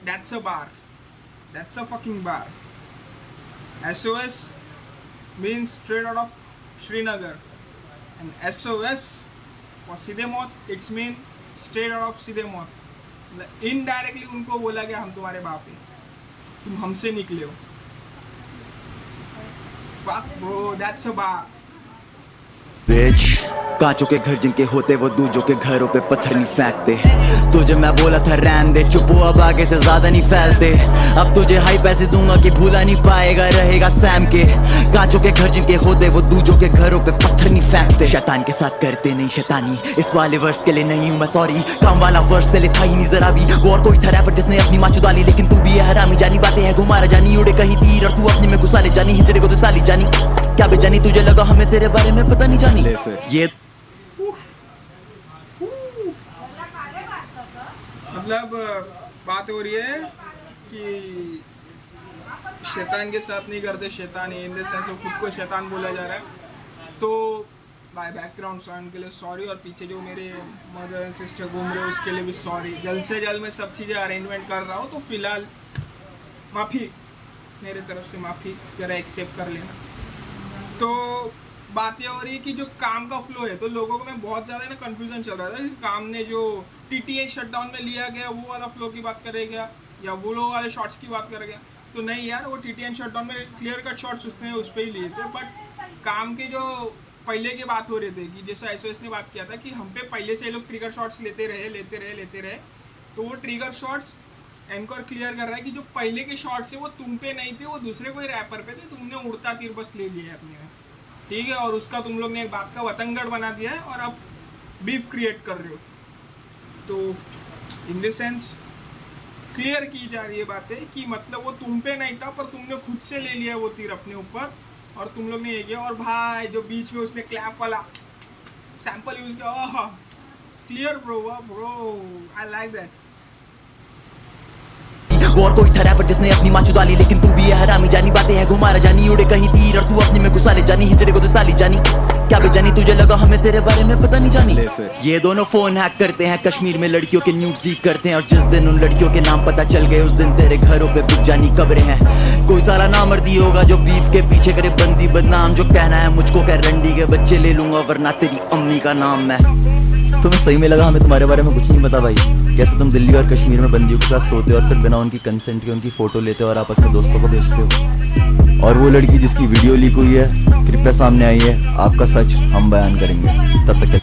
that's a bar, that's a fucking bar. SOS means straight out of Srinagar, and SOS for सीधे मौत, it's mean straight out of सीधे मौत। इनडायरेक्टली उनको बोला गया हम तुम्हारे बाप हैं, तुम हमसे निकले हो। Fuck bro, that's a bar. बिच कांचों के घर जिनके होते वो दूजों के घरों पे पत्थर नहीं फेंकते। तुझे मैं बोला था रहने दे चुप हो, अब आगे से ज्यादा नहीं फैलते। अब तुझे हाई पैसे दूंगा कि भूला नहीं पाएगा रहेगा सैम के। कांचों के घर जिनके होते वो दूजों के घरों पे पत्थर नहीं फेंकते। शैतान के साथ करते नहीं शैतानी, इस वाले वर्ष के लिए नहीं हूं मैं सॉरी। काम वाला वर्ष से ले था ही नहीं जरा भी, वो और कोई था रैपर जिसने अपनी माँ चुदा ली, लेकिन तू भी है हरामी। जानी बातें हैं घुमारा जानी, उड़े कहीं तीर और तू अपने में घुसा ले जानी। ही तेरे को तो ताली जानी क्या बेजानी, तुझे लगा हमें तेरे बारे में पता नहीं जानी। ले फिर ये मतलब बात हो रही है कि शैतान के साथ नहीं करते शैतान, इन द सेंस खुद को शैतान बोला जा रहा है। तो बाय बैकग्राउंड साउंड के लिए सॉरी, और पीछे जो मेरे मदर एंड सिस्टर घूम रहे हैं उसके लिए भी सॉरी। जल्द से जल्द मैं सब चीज़ें अरेंजमेंट कर रहा हूँ, तो फिलहाल माफ़ी, मेरे तरफ से माफ़ी, ज़रा एक्सेप्ट कर लेना। तो बात ये हो रही है कि जो काम का फ्लो है, तो लोगों को में बहुत ज़्यादा ना कन्फ्यूजन चल रहा था कि काम ने जो TTH शटडाउन में लिया गया वो वाला फ्लो की बात करेगा या वो लोग वाले शॉट्स की बात करेगा। तो नहीं यार, वो TTH शटडाउन में क्लियर कट शॉट्स उसने उस पर ही लिए थे, बट काम के जो पहले की बात हो रही थी कि जैसा SOS ने बात किया था कि हम पे पहले से ये लोग ट्रिगर शॉट्स लेते रहे, तो वो ट्रिगर शॉट्स एंकर क्लियर कर रहा है कि जो पहले के शॉट्स है वो तुम पे नहीं थे, वो दूसरे कोई रैपर पे थे, तुमने उड़ता तीर बस ले लिया है अपने में, ठीक है, और उसका तुम लोग ने एक बात का वतंगड़ बना दिया है और अब बीफ क्रिएट कर रहे हो। तो इन द सेंस क्लियर की जा रही है बातें कि मतलब वो तुम पे नहीं था पर तुमने खुद से ले लिया वो तीर अपने ऊपर और तुम लोग ने ये किया। और भाई जो बीच में उसने क्लैप वाला सैंपल यूज किया, oh clear bro, I like that. और कोई था रैपर जिसने अपनी माँ चुरा ली, लेकिन तू भी है हरामी, जानी बातें है घुमारा जानी, उड़े कहीं तीर और तू अपने में घुसा ले जानी, ही तेरे को तो ताली जानी, क्या बेजानी तुझे लगा हमें तेरे बारे में पता नहीं जानी। ले फिर ये दोनों फोन हैक करते हैं, कश्मीर में लड़कियों के न्यूज़ लीक करते हैं, और जिस दिन उन लड़कियों के नाम पता चल गए उस दिन तेरे घरों पे बिक जानी कब्रें हैं। कोई साला नामर्दी होगा जो बीफ के पीछे करे बंदी बदनाम, जो कहना है मुझको कह रंडी के बच्चे ले लूंगा वरना तेरी अम्मी का नाम मैं। तुम्हें सही में लगा हमें तुम्हारे बारे में कुछ नहीं पता भाई? कैसे तुम दिल्ली और कश्मीर में बंदियों के साथ सोते हो और फिर बिना उनकी कंसेंट के उनकी फोटो लेते हो और आपस में दोस्तों को भेजते हो? और वो लड़की जिसकी वीडियो लीक हुई है कृपया सामने आई है, आपका सच हम बयान करेंगे, तब तक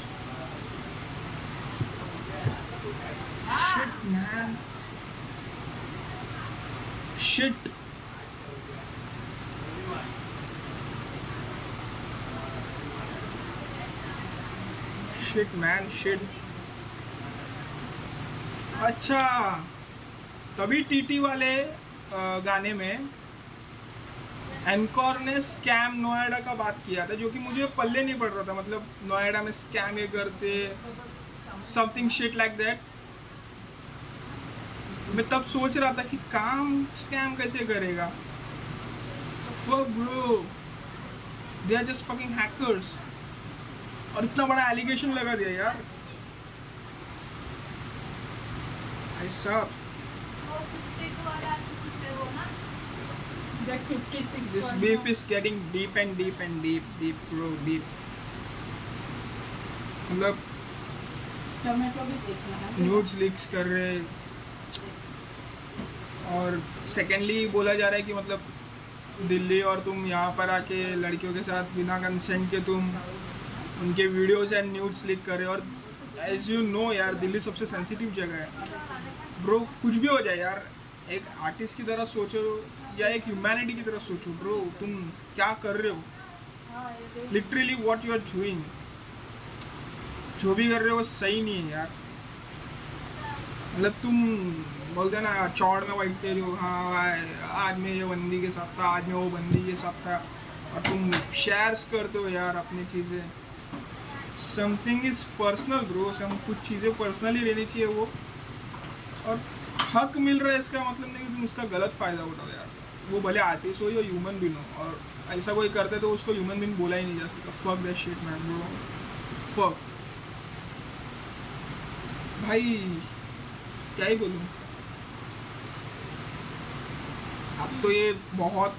शिट मैन शिट। अच्छा तभी टीटी वाले गाने में एनकॉर ने स्कैम नोएडा का बात किया था, जो कि मुझे पल्ले नहीं पड़ रहा था, मतलब नोएडा में स्कैम ये करते समथिंग शिट लाइक दैट। मैं तब सोच रहा था कि काम स्कैम कैसे करेगा, fuck bro, they are just fucking hackers। और इतना बड़ा एलिगेशन लगा दिया यार ऐसा। This beef is getting deep and deep and deep bro, deep। मतलब न्यूज़ लीक्स कर रहे, और सेकेंडली बोला जा रहा है कि मतलब दिल्ली और तुम यहाँ पर आके लड़कियों के साथ बिना कंसेंट के तुम उनके वीडियोस एंड न्यूज़ लीक कर रहे हो। और एज यू नो यार दिल्ली सबसे सेंसिटिव जगह है ब्रो, कुछ भी हो जाए यार, एक आर्टिस्ट की तरह सोचो या एक ह्यूमैनिटी की तरह सोचो ब्रो, तुम क्या कर रहे हो, literally what you are doing, जो भी कर रहे हो वो सही नहीं है यार। मतलब तुम बोलते ना चौड़ में बैठते हो, हाँ आज मैं ये बंदी के साथ था, आज मैं वो बंदी के साथ था, और तुम शेयर्स करते हो यार अपनी चीज़ें। समथिंग इज़ पर्सनल ब्रो, कुछ चीज़ें पर्सनली रहनी चाहिए वो, और हक मिल रहा है इसका मतलब नहीं कि तुम उसका गलत फ़ायदा उठाओ यार। वो भले आर्टिस्ट हो या ह्यूमन बीइंग हो, और ऐसा कोई करते तो उसको ह्यूमन बीइंग बोला ही नहीं जा सकता। Fuck that shit man bro, fuck भाई, क्या ही बोलूँ। अब तो ये बहुत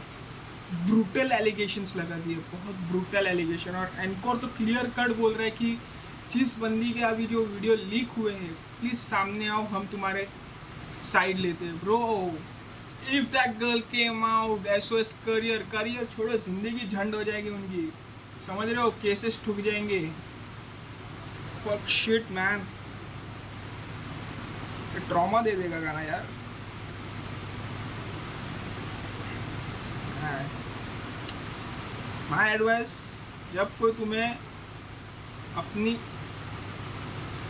ब्रूटल एलिगेशंस लगा दिए, बहुत ब्रूटल एलिगेशन, और एनकोर तो क्लियर कट बोल रहा है कि जिस बंदी के अभी जो वीडियो लीक हुए हैं प्लीज़ सामने आओ, हम तुम्हारे साइड लेते हैं bro. If that girl came out SOS career छोड़ो, जिंदगी झंड हो जाएगी उनकी, समझ रहे हो, केसेस ठुक जाएंगे। फक शिट मैन, ट्रॉमा दे देगा गाना यार। माय एडवाइस, जब कोई तुम्हें अपनी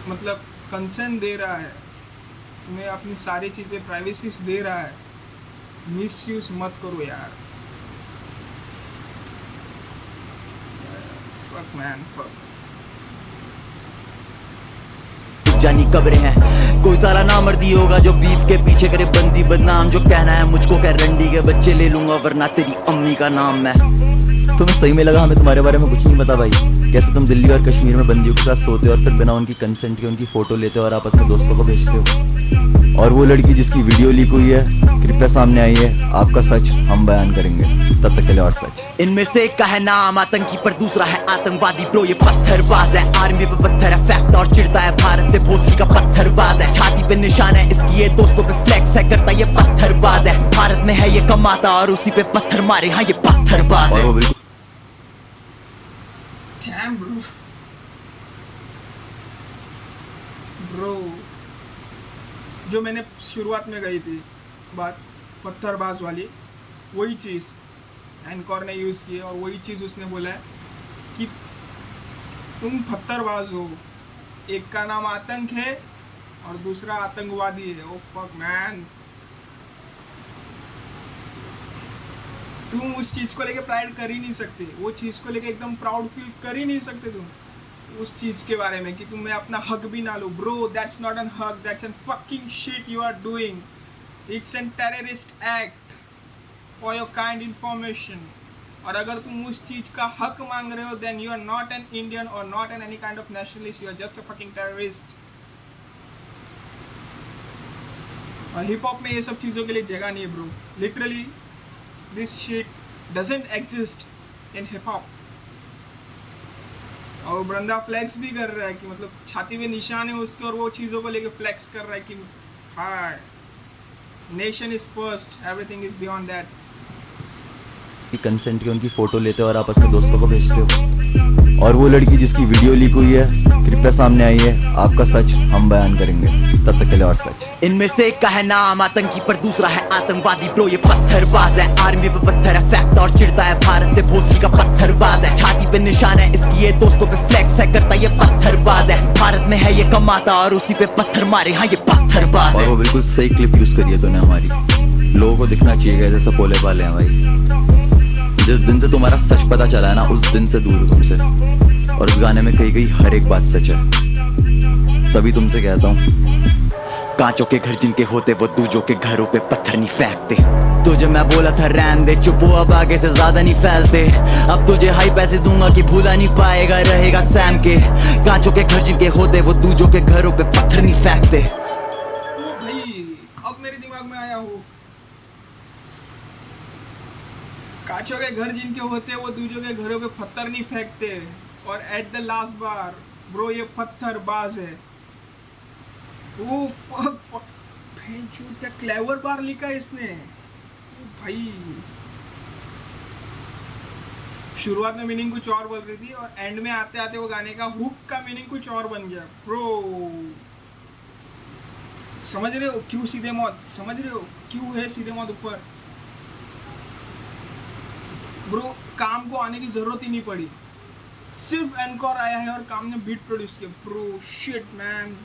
मतलब कंसेंट दे रहा है, तुम्हें अपनी सारी चीज़ें प्राइवेसीज दे रहा है, मिसयूज मत करो यार। Fuck man fuck. जानी कब्रें हैं, कोई साला नामर्दी होगा जो बीफ के पीछे करे बंदी बदनाम, जो कहना है मुझको कह रंडी के बच्चे ले लूंगा वरना तेरी अम्मी का नाम मैं। तुम्हें सही में लगा हमें तुम्हारे बारे में कुछ नहीं पता भाई? कैसे तुम दिल्ली और कश्मीर में बंदियों के साथ सोते हो और फिर बिना उनकी कंसेंट के उनकी फोटो लेते हो और आपस में दोस्तों को भेजते हो? और वो लड़की जिसकी वीडियो लीक हुई है कृपया सामने आई है, आपका सच हम बयान करेंगे, तब तक के लिए और सच। इनमें से एक का है नाम आतंकी पर दूसरा है आतंकवादी ब्रो, ये पत्थरबाज है, आर्मी पे पत्थर है फैक्ट, और चिढ़ता है भारत से भोसड़ी का पत्थरबाज है, छाती पे निशान है इसकी, ये दोस्तों पे फ्लेक्स है करता, ये पत्थरबाज है, भारत में है ये कमाता और उसी पे पत्थर मारे, हाँ ये पत्थरबाज है। Damn bro, जो मैंने शुरुआत में गई थी बात पत्थरबाज वाली, वही चीज़ एंकर ने यूज़ की है और वही चीज़ उसने बोला है कि तुम पत्थरबाज हो, एक का नाम आतंक है और दूसरा आतंकवादी है। ओ फक मैन, तुम उस चीज़ को लेके प्राइड कर ही नहीं सकते, वो चीज़ को लेके एकदम प्राउड फील कर ही नहीं सकते तुम उस चीज़ के बारे में कि तुम्हें अपना हक भी ना लो। ब्रो, दैट्स नॉट एन हक, that's an fucking shit you are doing. It's an terrorist act for your kind information. और अगर तुम उस चीज़ का हक मांग रहे हो, then you are not an Indian और not an any kind of nationalist, you are just a fucking terrorist. और हिप हॉप में ये सब चीज़ों के लिए जगह नहीं है bro. Literally this shit doesn't exist in hip hop. और बंदा फ्लेक्स भी कर रहा है कि मतलब छाती में निशान है उसके, और वो चीज़ों को लेके फ्लेक्स कर रहा है कि हाँ, nation is first, everything is beyond that. Consent की उनकी फोटो लेते हो और आपस में दोस्तों को भेजते हो। और वो लड़की जिसकी वीडियो लीक हुई है, कृपया सामने आई है, आपका सच हम बयान करेंगे, तब तक के लिए और सच। इनमें से एक का है नाम आतंकी पर दूसरा है आतंकवादी। ब्रो ये पत्थरबाज है, आर्मी पे पत्थर है फैक्ट, और चिढ़ता है भारत से भोसड़ी का पत्थरबाज है। छाती पे निशान है इसकी, ये दोस्तों पे फ्लेक्स है करता, ये पत्थरबाज है। भारत में है ये कमाता और उसी पे पत्थर मारे, हाँ ये पत्थरबाज है। और वो बिल्कुल सही क्लिप यूज करी है तूने हमारी, लोगों को दिखना चाहिए जैसे पोले वाले हैं भाई। जिस दिन से तुम्हारा सच पता चला है ना, उस दिन से दूर हूँ तुमसे, और उस गाने में कही गई हर एक बात सच है। तभी तुमसे कहता हूँ, कांचों के घर जिनके होते वो दूजों के घरों पे पत्थर नहीं फेंकते। तुझे मैं बोला था रहने दे, चुप हो अब आगे से ज्यादा नहीं फैलते। अब तुझे हाई पैसे दूंगा कि भूला नहीं पाएगा, रहेगा सैम के। कांचों के घर जिनके होते वो दूजों के घरों पे पत्थर नहीं फेंकते। भाई अब मेरे दिमाग में आया हो, कांचों के घर जिनके होते वो दूजों के घरों पे पत्थर नहीं फेंकते। और at the last bar bro ये पत्थरबाज है। ओ फक फक, क्या क्लेवर बार लिखा है इसने भाई। शुरुआत में मीनिंग कुछ और बोल रही थी और एंड में आते आते वो गाने का हुक का मीनिंग कुछ और बन गया। ब्रो समझ रहे हो क्यों सीधे मौत, समझ रहे हो क्यों है सीधे मौत ऊपर। ब्रो काम को आने की जरूरत ही नहीं पड़ी, सिर्फ एनकोर आया है और काम ने बीट प्रोड्यूस किया। ब्रो शिट मैन,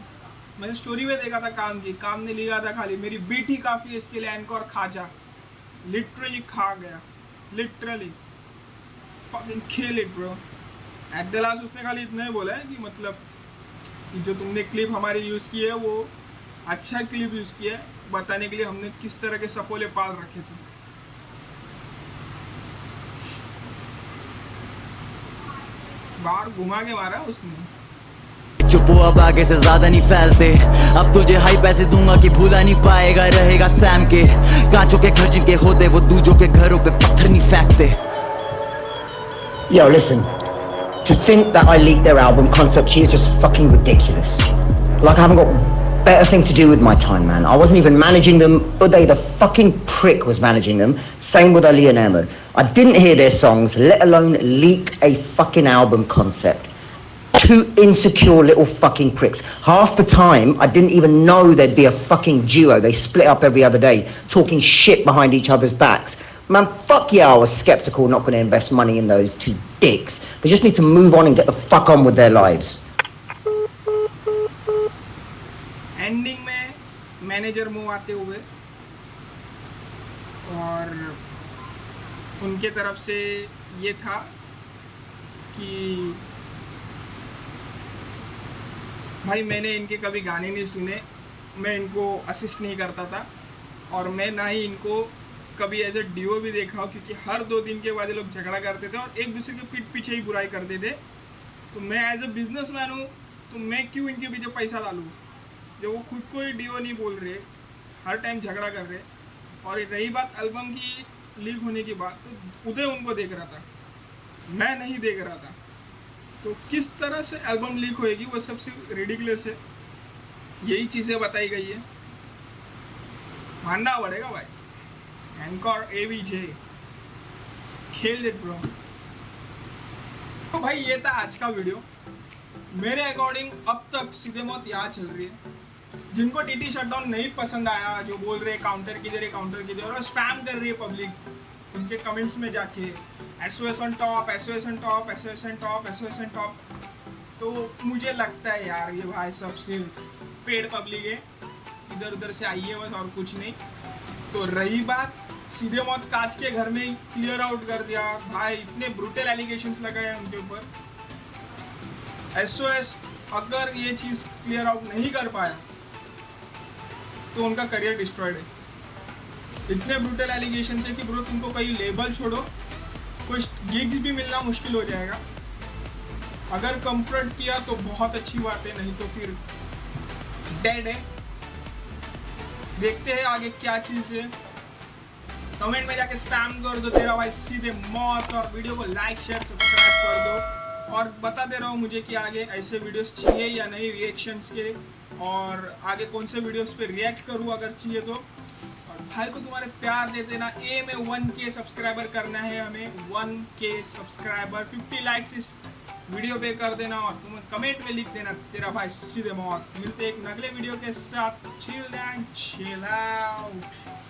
मैंने स्टोरी में देखा था काम की, काम ने लिया था खाली मेरी बीट ही काफ़ी है इसके लिए। एनकोर खा जा, लिटरली खा गया, literally fucking kill it bro। At the last उसने खाली इतना ही बोला है कि मतलब कि जो तुमने क्लिप हमारी यूज़ की है वो अच्छा क्लिप यूज़ किया है, बताने के लिए हमने किस तरह के सपोले पाल रखे थे। बाहर घुमा के मारा उसने। चुप हो अब आगे से ज्यादा नहीं फैलते। अब तुझे हाई पैसे दूंगा कि भूला नहीं पाएगा, रहेगा सैम के। कांचों के घर जिनके होते वो दूजों के घरों पे पत्थर नहीं फेंकते। Yo, listen. To think that I leaked their album Concept Key is just fucking ridiculous. Like I haven't got better things to do with my time, man. I wasn't even managing them. Uday, the fucking prick, was managing them. Same with Ali and Ahmed. I didn't hear their songs, let alone leak a fucking album concept. Two insecure little fucking pricks. Half the time, I didn't even know there'd be a fucking duo. They split up every other day, talking shit behind each other's backs. Man, fuck yeah, I was skeptical, not going to invest money in those two dicks. They just need to move on and get the fuck on with their lives. Ending में मैनेजर मुंह आते हुए और उनके तरफ से ये था कि भाई मैंने इनके कभी गाने नहीं सुने, मैं इनको असिस्ट नहीं करता था और मैं ना ही इनको कभी एज ए डीओ भी देखा हो, क्योंकि हर 2 दिन के बाद ये लोग झगड़ा करते थे और एक दूसरे के पीठ पीछे ही बुराई करते थे। तो मैं एज ए बिजनेसमैन हूँ तो मैं क्यों इनके पीछे पैसा डालूँ जो वो खुद को ही डीओ नहीं बोल रहे, हर टाइम झगड़ा कर रहे। और रही बात एल्बम की लीक होने की बात, तो उदय उनको देख रहा था, मैं नहीं देख रहा था। तो किस तरह से एल्बम लीक होएगी वो सबसे रिडिकुलस है, यही चीज़ें बताई गई है, मानना पड़ेगा भाई। एंकर एवीजे खेल इट ब्रो। तो भाई ये था आज का वीडियो। मेरे अकॉर्डिंग अब तक सीधे मौत यहाँ चल रही है। जिनको टीटी शटडाउन नहीं पसंद आया, जो बोल रहे काउंटर किधर और स्पैम कर रही है पब्लिक उनके कमेंट्स में जाके SOS on top, SOS on top, SOS on top, SOS on top, तो मुझे लगता है यार ये भाई सब सिर्फ पेड पब्लिक है, इधर उधर से आई है बस और कुछ नहीं। तो रही बात, सीधे मौत कांच के घर में ही क्लियर आउट कर दिया भाई, इतने ब्रूटल एलिगेशंस लगाए उनके ऊपर। SOS अगर ये चीज़ क्लियर आउट नहीं कर पाया तो उनका करियर डिस्ट्रॉयड है। इतने ब्रूटल एलिगेशन है कि ब्रो तुमको कहीं लेबल छोड़ो, कोई गिग्स भी मिलना मुश्किल हो जाएगा। अगर कंफर्ट किया तो बहुत अच्छी बात है, नहीं तो फिर डेड है। देखते हैं आगे क्या चीज़ है। कमेंट में जाके स्पैम कर दो तेरा भाई सीधे मौत, और वीडियो को लाइक शेयर सब्सक्राइब कर दो, और बता दे रहा हूँ मुझे कि आगे ऐसे वीडियोस चाहिए या नहीं रिएक्शंस के, और आगे कौन से वीडियोस पे रिएक्ट करूँ अगर चाहिए तो। और भाई को तुम्हारे प्यार दे देना। एम है 1K सब्सक्राइबर करना है हमें, 1K सब्सक्राइबर, 50 लाइक्स इस वीडियो पे कर देना, और तुम्हें कमेंट में लिख देना तेरा भाई सीधे मौत। मिलते एक अगले वीडियो के साथ। Chill and chill out.